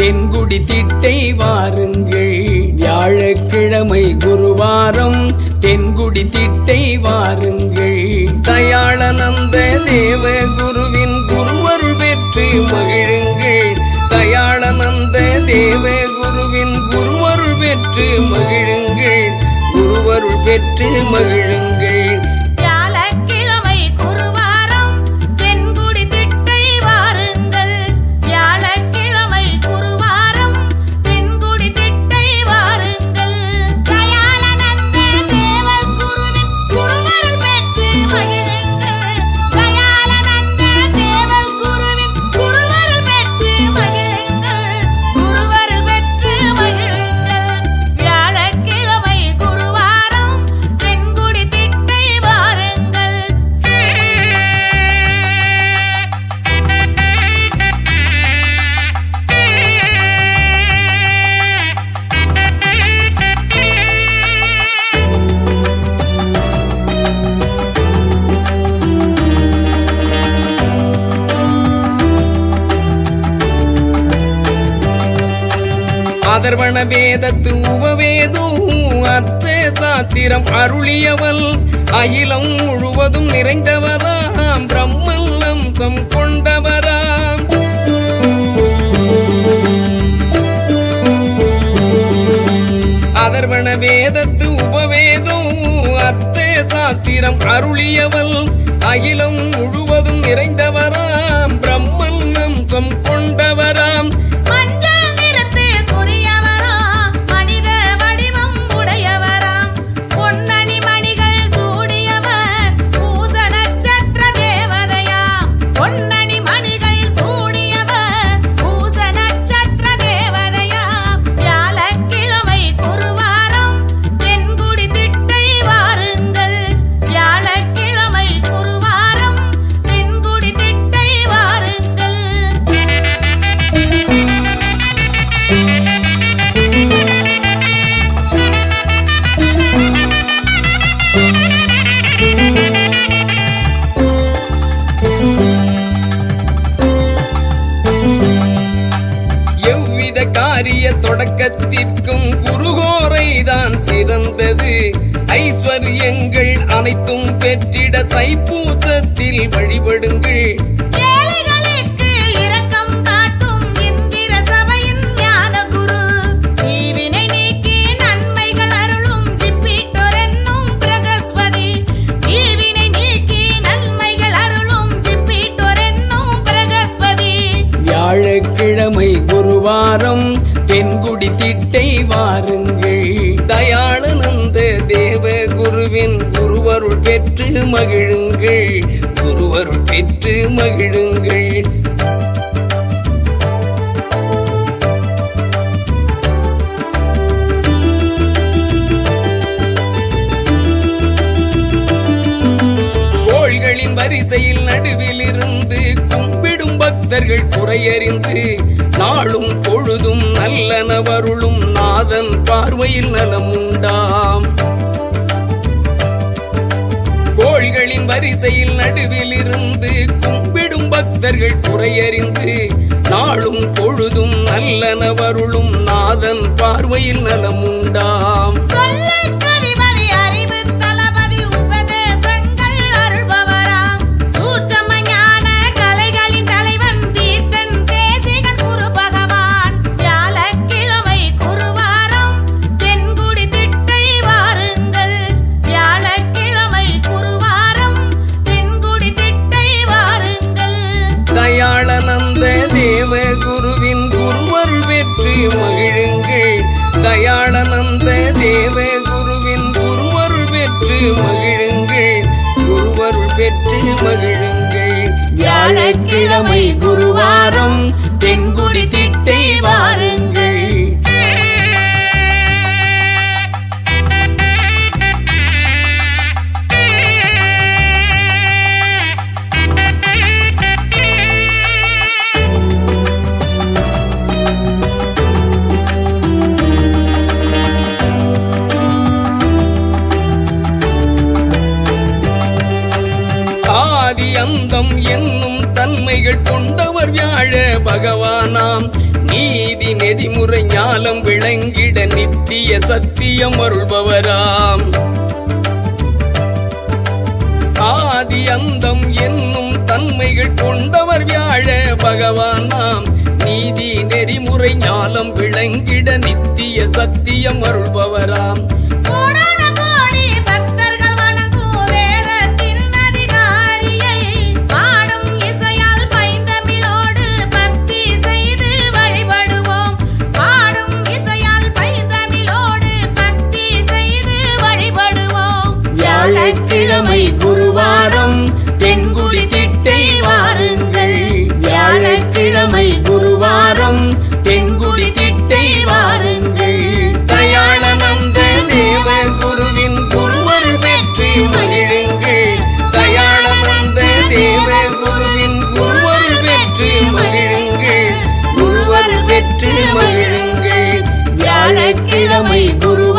தென்குடி திட்டை வாருங்கள். வியாழக்கிழமை குருவாரம் தென்குடி திட்டை வாருங்கள். தயாளனந்த தேவ குருவின் குருவருள் பெற்று மகிழுங்கள். தயாளனந்த தேவ குருவின் குருவருள் பெற்று மகிழுங்கள். குருவருள் பெற்று மகிழுங்கள். அதர்வண வேதத்து உபவேதும் அர்த்த சாத்திரம் அருளியவள் அகிலம் முழுவதும் நிறைந்தவராம் பிரம்மன் அம்சம் கொண்டவராம். அதர்வண வேதத்து உபவேதும் அர்த்த சாஸ்திரம் அருளியவள் அகிலம் முழுவதும் நிறைந்தவராம் பிரம்மன் அம்சம் கொண்டவராம். காரிய தொடக்கத்திற்கும் குருகோரைதான் சிறந்தது. ஐஸ்வர்யங்கள் அனைத்தும் பெற்றிட தைப்பூசத்தில் வழிபடுங்கள். வியாழக்கிழமை குருவாரம் தென்குடி திட்டை வாருங்கள். தயாளனந்த தேவ குருவின் குருவருள் பெற்று மகிழுங்கள். குருவருள் பெற்று மகிழுங்கள். கோள்களின் வரிசையில் நடுவில் இருந்து கும்பிடும் பக்தர்கள் குறையறிந்து நாளும் பொழுதும் நல்லனவருளும் நாதன் பார்வையில் நலமுண்டாம். கோள்களின் வரிசையில் நடுவில் இருந்து கும்பிடும் பக்தர்கள் குறையறிந்து நாளும் பொழுதும் நல்லனவருளும் நாதன் பார்வையில் நலமுண்டாம். தயாளனந்த தேவ குருவின் குருவருள் பெற்று மகிழுங்கள். தயாளனந்த தேவ குருவின் குருவருள் பெற்று மகிழுங்கள். குருவருள் பெற்று மகிழுங்கள். வியாழக்கிழமை குருவாரம் தென்குடி திட்டை வாருங்கள். அந்தம் என்னும் தன்மைகள் கொண்டவர் வியாழ பகவானாம். நீதி நெறிமுறை ஞானம் விளங்கிட நித்திய சத்தியம் அருள்பவராம். ஆதி அந்தம் என்னும் தன்மைகள் கொண்டவர் வியாழ பகவான் நாம். நீதி நெறிமுறை ஞானம் விளங்கிட நித்திய சத்தியம் அருள்பவராம். வியாழக்கிழமை குருவாரம் தென்குடி திட்டை வாருங்கள். வியாழக்கிழமை குருவாரம் தென்குடி திட்டை வாருங்கள். தயாளனந்த தேவ குருவின் குருவர் பெற்று மகிழுங்கள். தயாளனந்த தேவ குருவின் குருவர் பெற்று மகிழுங்கள். குருவர் பெற்று மகிழுங்கள். வியாழக்கிழமை குரு